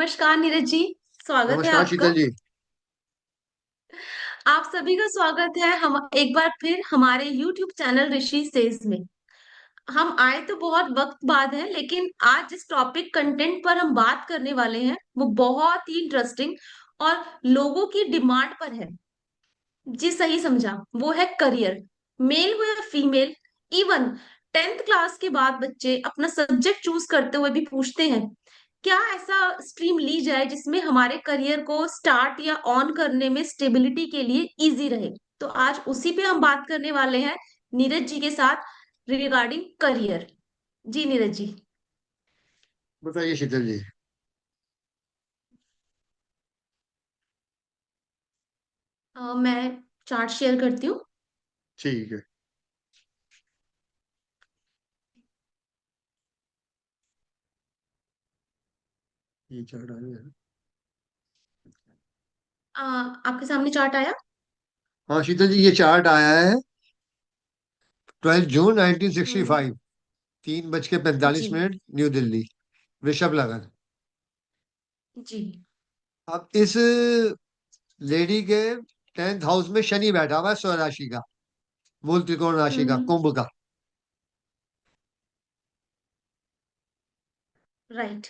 नमस्कार नीरज जी। स्वागत है नमस्कार आपका। शीतल जी। आप सभी का स्वागत है हम एक बार फिर हमारे YouTube चैनल ऋषि सेज में। हम आए तो बहुत वक्त बाद है, लेकिन आज जिस टॉपिक कंटेंट पर हम बात करने वाले हैं वो बहुत ही इंटरेस्टिंग और लोगों की डिमांड पर है। जी सही समझा, वो है करियर। मेल हो या फीमेल, इवन 10th क्लास के बाद बच्चे अपना सब्जेक्ट चूज करते हुए भी पूछते हैं क्या ऐसा स्ट्रीम ली जाए जिसमें हमारे करियर को स्टार्ट या ऑन करने में स्टेबिलिटी के लिए इजी रहे। तो आज उसी पे हम बात करने वाले हैं नीरज जी के साथ रिगार्डिंग करियर। जी नीरज जी। बताइए शीतल जी। मैं चार्ट शेयर करती हूँ। ठीक है। ये चल रहा है। आपके सामने चार्ट आया। हाँ शीतल जी, ये चार्ट आया है 12 जून हम्म। 1965, 3:45 जी। न्यू दिल्ली। वृषभ लगन। जी। अब इस लेडी के 10th हाउस में शनि बैठा हुआ है, स्वराशि राशि का, मूल त्रिकोण राशि का, हम्म। कुंभ का। राइट।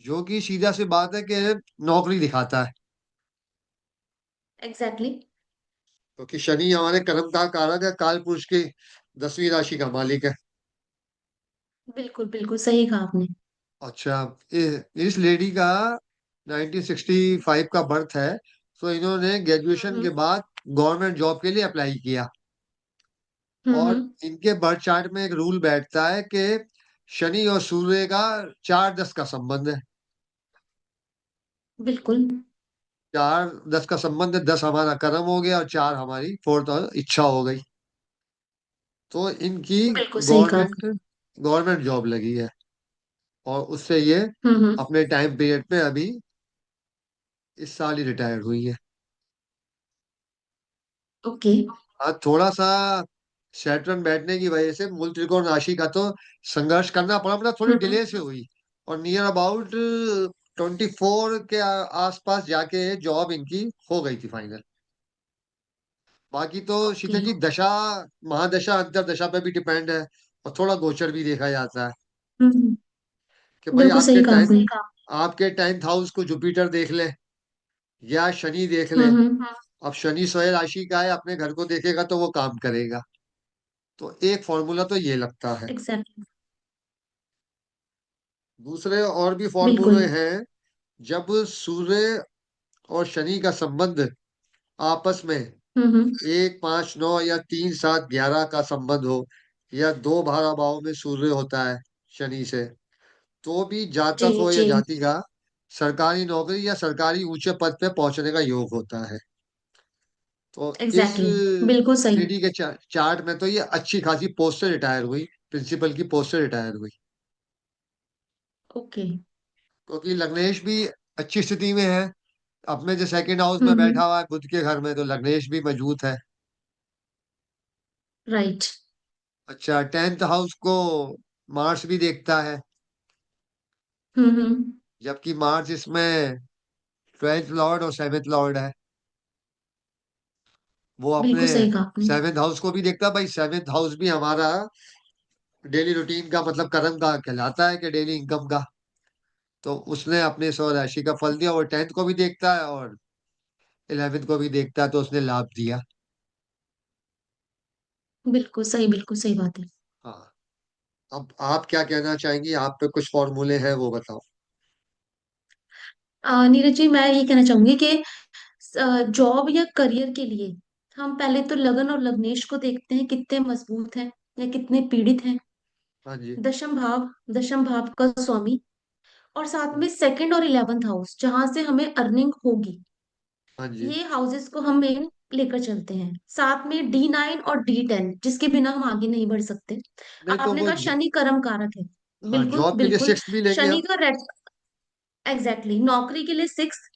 जो कि सीधा सी बात है कि नौकरी दिखाता है। एग्जैक्टली। क्योंकि शनि हमारे कर्म का कारक है, काल पुरुष की 10वीं राशि का मालिक है। बिल्कुल बिल्कुल सही कहा आपने। अच्छा, इस लेडी का 1965 का बर्थ है। तो इन्होंने ग्रेजुएशन के हम्म। बाद गवर्नमेंट जॉब के लिए अप्लाई किया। और हम्म। इनके बर्थ चार्ट में एक रूल बैठता है कि शनि और सूर्य का 4-10 का संबंध है। बिल्कुल। 4-10 का संबंध है, 10 हमारा कर्म हो गया और 4 हमारी फोर्थ और इच्छा हो गई। तो इनकी बिल्कुल सही कहा गवर्नमेंट आपने। गवर्नमेंट जॉब लगी है। और उससे ये हम्म। अपने टाइम पीरियड पे अभी इस साल ही रिटायर्ड हुई है। ओके। हाँ, थोड़ा सा सैटर्न बैठने की वजह से मूल त्रिकोण राशि का तो संघर्ष करना पड़ा, मतलब थोड़ी हम्म। डिले से हुई। और नियर अबाउट 24 के आसपास जाके जॉब इनकी हो गई थी फाइनल। बाकी तो ओके। शीतल जी, दशा महादशा अंतरदशा पे भी डिपेंड है। और थोड़ा गोचर भी देखा जाता है हम्म। कि भाई बिल्कुल आपके सही कहा टाइम आपने। आपके 10th हाउस को जुपिटर देख ले या शनि देख ले। हम्म। अब शनि स्वयं राशि का है, अपने घर को देखेगा तो वो काम करेगा। तो एक फॉर्मूला तो ये लगता है। एग्जैक्टली। दूसरे और भी बिल्कुल। फॉर्मूले हैं। जब सूर्य और शनि का संबंध आपस में हम्म। 1, 5, 9 या 3, 7, 11 का संबंध हो, या 2 12 भाव में सूर्य होता है शनि से, तो भी जी जातक हो या जी। जाति का सरकारी नौकरी या सरकारी ऊंचे पद पे पहुंचने का योग होता है। तो इस एग्जैक्टली। बिल्कुल सही। लेडी के चार्ट में तो ये अच्छी खासी पोस्ट से रिटायर हुई, प्रिंसिपल की पोस्ट से रिटायर हुई। ओके। क्योंकि लग्नेश भी अच्छी स्थिति में है, अपने जो सेकंड हाउस में हम्म। बैठा हुआ है बुध के घर में, तो लग्नेश भी मजबूत है। राइट। अच्छा, 10th हाउस को मार्स भी देखता है। हम्म। जबकि मार्स इसमें 12th लॉर्ड और 7th लॉर्ड है। वो अपने बिल्कुल सही कहा आपने। 7th हाउस को भी देखता है। भाई 7th हाउस भी हमारा डेली रूटीन का, मतलब कर्म का कहलाता है, कि डेली इनकम का। तो उसने अपने सौ राशि का फल दिया, और 10th को भी देखता है और 11th को भी देखता है, तो उसने लाभ दिया। बिल्कुल सही बात है। हाँ। अब आप क्या कहना चाहेंगी? आप पे कुछ फॉर्मूले हैं, वो बताओ। नीरज जी, मैं ये कहना चाहूंगी कि जॉब या करियर के लिए हम पहले तो लगन और लग्नेश को देखते हैं कितने मजबूत हैं या कितने पीड़ित हैं। हाँ जी। दशम भाव का स्वामी, और साथ में सेकंड और 11th हाउस जहां से हमें अर्निंग होगी। हाँ जी। ये हाउसेस को हम मेन लेकर चलते हैं, साथ में D9 और D10 जिसके बिना हम आगे नहीं बढ़ सकते। नहीं तो आपने वो कहा शनि कर्म कारक है। हाँ, बिल्कुल जॉब के लिए बिल्कुल। 6th भी लेंगे शनि हम। का रेट एग्जैक्टली नौकरी के लिए 6।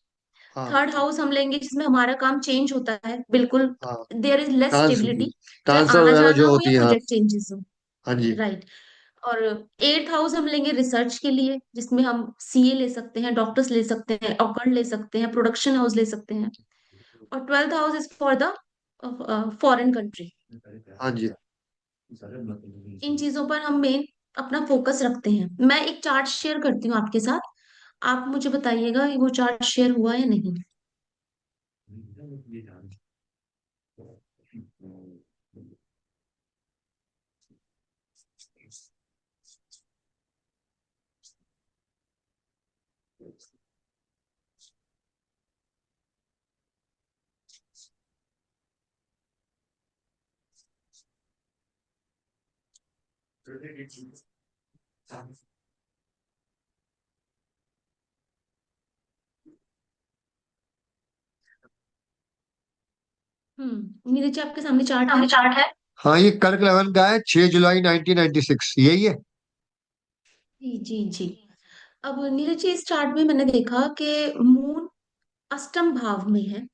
हाँ। 3rd हाउस हम लेंगे जिसमें हमारा काम चेंज होता है, बिल्कुल। हाँ, there is less trans stability, चाहे ट्रांसफर आना वगैरह जाना जो हो या होती है, हाँ। प्रोजेक्ट चेंजेस हो। हाँ जी। राइट। और 8 हाउस हम लेंगे रिसर्च के लिए, जिसमें हम सीए ले सकते हैं, डॉक्टर्स ले सकते हैं, अकाउंट ले सकते हैं, प्रोडक्शन हाउस ले सकते हैं। और 12th house is for the foreign country. हाँ जी। इन चीजों पर हम मेन अपना फोकस रखते हैं। मैं एक चार्ट शेयर करती हूँ आपके साथ, आप मुझे बताइएगा कि वो चार्ट शेयर हुआ या नहीं। नीरज जी आपके सामने चार्ट है। सामने चार्ट है। हाँ, ये कर्क लगन का है, 6 जुलाई 1996, यही है। जी जी जी। अब नीरज जी इस चार्ट में मैंने देखा कि मून अष्टम भाव में है।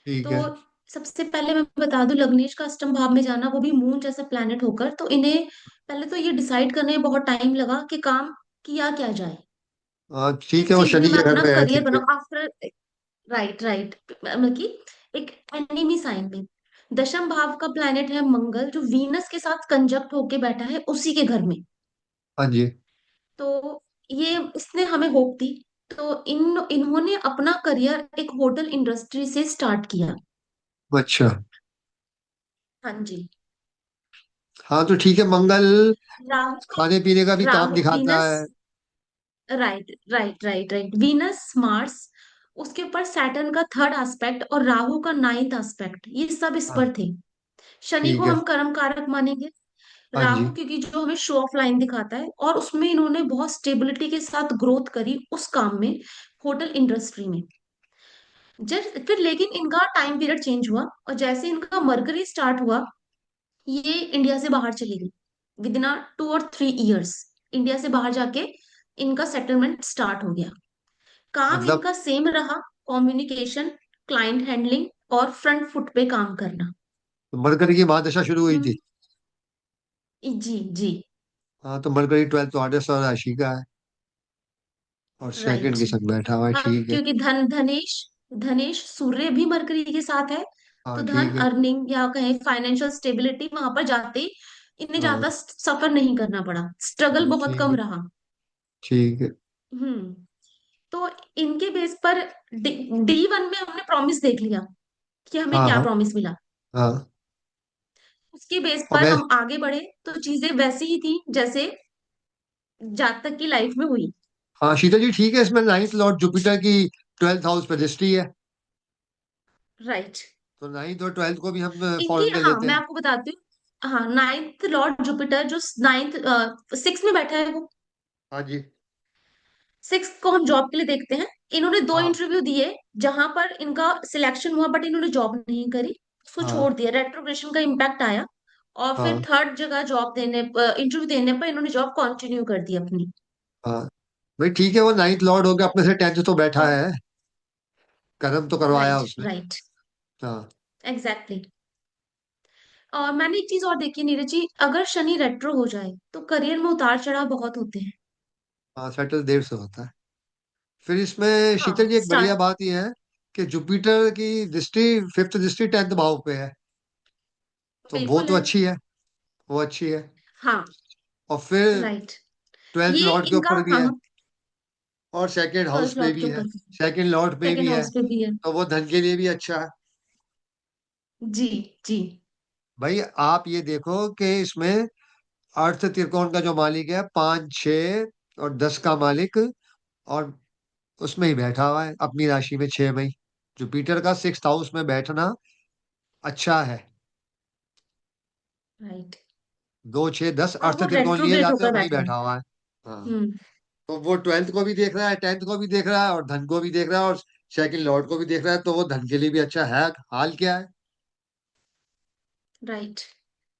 ठीक तो है। सबसे पहले मैं बता दूं, लग्नेश का अष्टम भाव में जाना, वो भी मून जैसा प्लैनेट होकर, तो इन्हें पहले तो ये डिसाइड करने में बहुत टाइम लगा कि काम किया क्या जाए, हाँ ठीक है, किस वो चीज में शनि मैं के घर अपना में है, करियर ठीक है। बनाऊं आफ्टर। Right right. मतलब कि एक एनिमी साइन में दशम भाव का प्लैनेट है मंगल, जो वीनस के साथ कंजक्ट होके बैठा है उसी के घर में। हाँ जी। तो ये इसने हमें होप दी। तो इन्होंने अपना करियर एक होटल इंडस्ट्री से स्टार्ट किया। अच्छा। हाँ जी। हाँ तो ठीक है, मंगल राहु। खाने पीने का भी काम राहु दिखाता वीनस। है। Right right right right, Venus Mars, उसके ऊपर सैटर्न का थर्ड एस्पेक्ट और राहु का नाइन्थ एस्पेक्ट, ये सब इस हाँ पर थे। शनि ठीक को है। हम कर्म कारक मानेंगे। हाँ जी। राहु क्योंकि जो हमें शो ऑफ लाइन दिखाता है, और उसमें इन्होंने बहुत स्टेबिलिटी के साथ ग्रोथ करी उस काम में, होटल इंडस्ट्री में। जब फिर लेकिन इनका टाइम पीरियड चेंज हुआ, और जैसे इनका मरकरी स्टार्ट हुआ, ये इंडिया से बाहर चली गई। विद इन 2 और 3 इयर्स इंडिया से बाहर जाके इनका सेटलमेंट स्टार्ट हो गया। काम मतलब इनका सेम रहा, कम्युनिकेशन, क्लाइंट हैंडलिंग और फ्रंट फुट पे काम करना। मरकरी की महादशा शुरू हुई थी। हम्म। जी जी। हाँ तो मरकरी 12th ऑर्डर और राशि का है, और सेकंड राइट। के संग बैठा हुआ है, अब ठीक है। क्योंकि धनेश धनेश सूर्य भी मरकरी के साथ है, हाँ तो धन ठीक है। अर्निंग या कहें फाइनेंशियल स्टेबिलिटी वहां पर जाते ही इन्हें हाँ ज्यादा सफर नहीं करना पड़ा, स्ट्रगल बहुत ठीक कम है। रहा। ठीक है। हम्म। तो इनके बेस पर D1 में हमने प्रॉमिस देख लिया कि हमें हाँ क्या हाँ। प्रॉमिस मिला। हाँ। उसके बेस और पर मैं, हम आगे बढ़े तो चीजें वैसी ही थी जैसे जातक की लाइफ में हुई। हाँ शीतल जी ठीक है, इसमें नाइन्थ लॉर्ड जुपिटर की 12th हाउस पे दृष्टि है। राइट। तो नाइन्थ और 12th को भी हम इनकी, फॉरन में हाँ लेते मैं हैं। आपको बताती हूँ, हाँ नाइन्थ लॉर्ड जुपिटर जो नाइन्थ 6 में बैठा है, वो हाँ जी। 6 को हम जॉब के लिए देखते हैं। इन्होंने दो हाँ इंटरव्यू दिए जहां पर इनका सिलेक्शन हुआ, बट इन्होंने जॉब नहीं करी, उसको हाँ छोड़ दिया, रेट्रोग्रेशन का इम्पैक्ट आया। और फिर हाँ थर्ड जगह जॉब देने पर, इंटरव्यू देने पर इन्होंने जॉब कंटिन्यू कर दी अपनी। हाँ। भाई ठीक है, वो नाइन्थ लॉर्ड हो गया, अपने से 10th तो बैठा और है, कर्म तो करवाया राइट उसने। राइट। हाँ। एग्जैक्टली। और मैंने एक चीज और देखी नीरज जी, अगर शनि रेट्रो हो जाए तो करियर में उतार चढ़ाव बहुत होते हैं। हाँ सेटल देर से होता है। फिर इसमें शीतल हाँ जी एक बढ़िया स्टार्ट। बात यह है कि जुपिटर की दृष्टि, फिफ्थ दृष्टि 10th भाव पे है, तो वो बिल्कुल तो है। अच्छी है। वो अच्छी है। हाँ। और फिर राइट। 12th ये लॉर्ड के इनका, हाँ भी हाँ है, हाँ, और सेकंड हाउस फर्स्ट पे लॉर्ड भी के है, ऊपर, सेकंड लॉर्ड पे सेकंड भी है, हाउस पे भी है। तो वो धन के लिए भी अच्छा है। जी जी। भाई आप ये देखो कि इसमें अर्थ त्रिकोण का जो मालिक है, 5, 6 और 10 का मालिक, और उसमें ही बैठा हुआ है अपनी राशि में 6 मई। जुपिटर का 6th हाउस में बैठना अच्छा है। राइट। 2, 6, 10 और अर्थ वो त्रिकोण लिए रेट्रोग्रेट जाते हैं, होकर वही बैठा है। बैठा हुआ है। हाँ। हम्म। तो वो 12th को भी देख रहा है, 10th को भी देख रहा है, और धन को भी देख रहा है, और सेकंड लॉर्ड को भी देख रहा है, तो वो धन के लिए भी अच्छा है। हाल क्या है, राइट।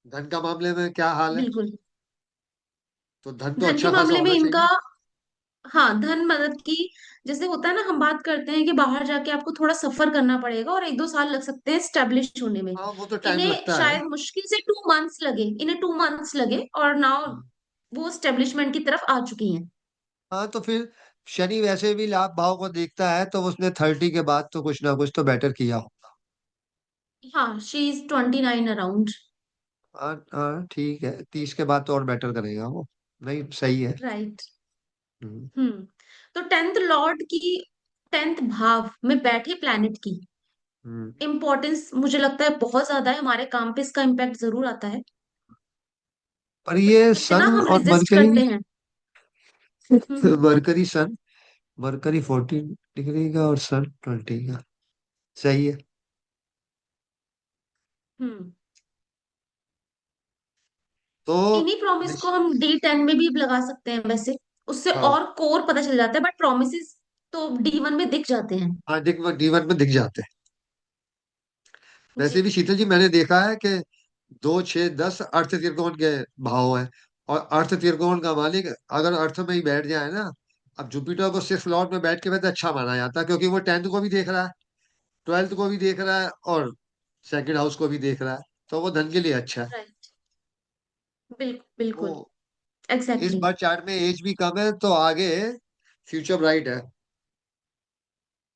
धन का मामले में क्या हाल है? बिल्कुल। तो धन तो धन के अच्छा खासा मामले में होना इनका, चाहिए। हाँ धन मदद की, जैसे होता है ना, हम बात करते हैं कि बाहर जाके आपको थोड़ा सफर करना पड़ेगा और 1-2 साल लग सकते हैं स्टेब्लिश होने में। हाँ वो तो टाइम इन्हें लगता है। शायद मुश्किल से 2 मंथ्स लगे, इन्हें 2 मंथ्स लगे, और नाउ हाँ वो स्टेब्लिशमेंट की तरफ आ चुकी हैं। हाँ तो फिर शनि वैसे भी लाभ भाव को देखता है, तो उसने 30 के बाद तो कुछ ना कुछ तो बेटर किया हो। हाँ, शी इज 29 अराउंड। हाँ हाँ ठीक है, 30 के बाद तो और बेटर करेगा वो। नहीं सही है। राइट। हम्म। हम्म। तो टेंथ लॉर्ड की, टेंथ भाव में बैठे प्लैनेट की हम्म। इम्पोर्टेंस मुझे लगता है बहुत ज्यादा है, हमारे काम पे इसका इम्पैक्ट जरूर आता है। पर ये इतना सन हम और रेजिस्ट मरकरी, करते हैं। हम्म। मरकरी सन, मरकरी 14 डिग्री का और सन 20 का। सही है। हम्म। तो इन्हीं प्रॉमिस को निश- हम D10 में भी लगा सकते हैं वैसे, उससे हाँ और कोर पता चल जाता है, बट प्रोमिस तो D1 में दिख जाते हैं। हाँ D1 में दिख जाते हैं। जी। वैसे भी शीतल जी मैंने देखा है कि 2 6 10 अर्थ त्रिकोण के भाव हैं। और अर्थ त्रिकोण का मालिक अगर अर्थ में ही बैठ जाए ना, अब जुपिटर को सिक्स लॉर्ड में बैठ के वैसे अच्छा माना जाता है, क्योंकि वो 10th को भी देख रहा है, 12th को भी देख रहा है, और सेकंड हाउस को भी देख रहा है। तो वो धन के लिए अच्छा है। राइट। बिल्कुल बिल्कुल। तो इस एग्जैक्टली। बार चार्ट में एज भी कम है, तो आगे फ्यूचर ब्राइट है।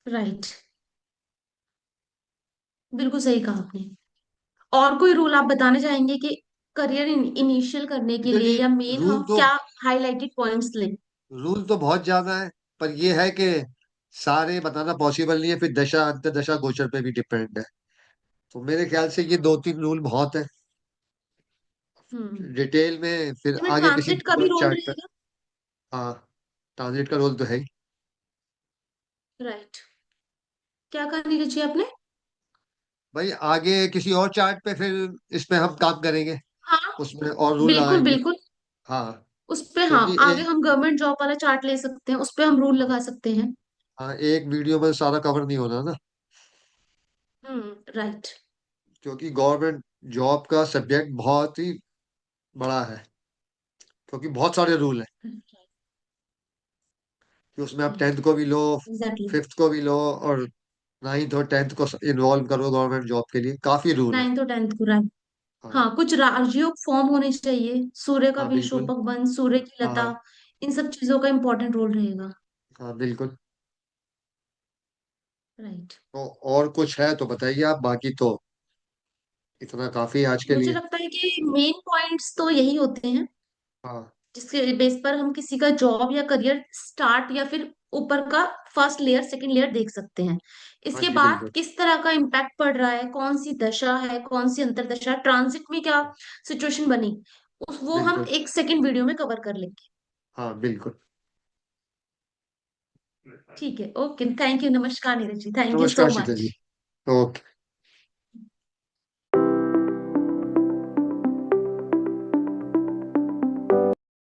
राइट। बिल्कुल सही कहा आपने। और कोई रूल आप बताना चाहेंगे कि करियर इनिशियल करने के शीतल लिए, जी, या मेन रूल हम तो क्या हाईलाइटेड पॉइंट्स लें? रूल तो बहुत ज्यादा है, पर ये है कि सारे बताना पॉसिबल नहीं है, फिर दशा अंतर्दशा गोचर पे भी डिपेंड है। तो मेरे ख्याल से ये 2 3 रूल बहुत है। हम्म। डिटेल में फिर इसमें आगे किसी ट्रांजिट का भी दूसरे रोल चार्ट पर। रहेगा। हाँ, ट्रांजिट का रोल तो है ही। राइट। क्या कहा नीरज जी आपने? भाई आगे किसी और चार्ट पे फिर इस पे हम काम करेंगे, हाँ, उसमें और रूल बिल्कुल लगाएंगे। बिल्कुल। हाँ उस पे हाँ, क्योंकि आगे हम गवर्नमेंट जॉब वाला चार्ट ले सकते हैं, उस पे हम रूल लगा सकते हैं। हाँ, एक वीडियो में सारा कवर नहीं होना ना, राइट। क्योंकि गवर्नमेंट जॉब का सब्जेक्ट बहुत ही बड़ा है, क्योंकि बहुत सारे रूल हैं कि उसमें आप 10th को भी लो, एग्जैक्टली। 5th को भी लो, और 9th और 10th को इन्वॉल्व करो गवर्नमेंट जॉब के लिए, काफी रूल है। 9th और 10th को, राइट। हाँ हाँ, कुछ राजयोग फॉर्म होने चाहिए, सूर्य का हाँ बिल्कुल। विशोपक बन, सूर्य की लता, हाँ इन सब चीजों का इंपॉर्टेंट रोल रहेगा। हाँ बिल्कुल। राइट। तो और कुछ है तो बताइए आप, बाकी तो इतना काफी है आज के मुझे लिए। लगता है कि मेन पॉइंट्स तो यही होते हैं, हाँ जिसके बेस पर हम किसी का जॉब या करियर स्टार्ट, या फिर ऊपर का फर्स्ट लेयर सेकंड लेयर देख सकते हैं। हाँ इसके जी बाद बिल्कुल। किस तरह का इम्पैक्ट पड़ रहा है, कौन सी दशा है, कौन सी अंतरदशा, ट्रांजिट में क्या सिचुएशन बनी, वो हम बिल्कुल। एक सेकंड वीडियो में कवर कर लेंगे। हाँ बिल्कुल। ठीक है, ओके, थैंक यू, नमस्कार Neeraj ji, thank you so नमस्कार शीतल जी। मच। ओके।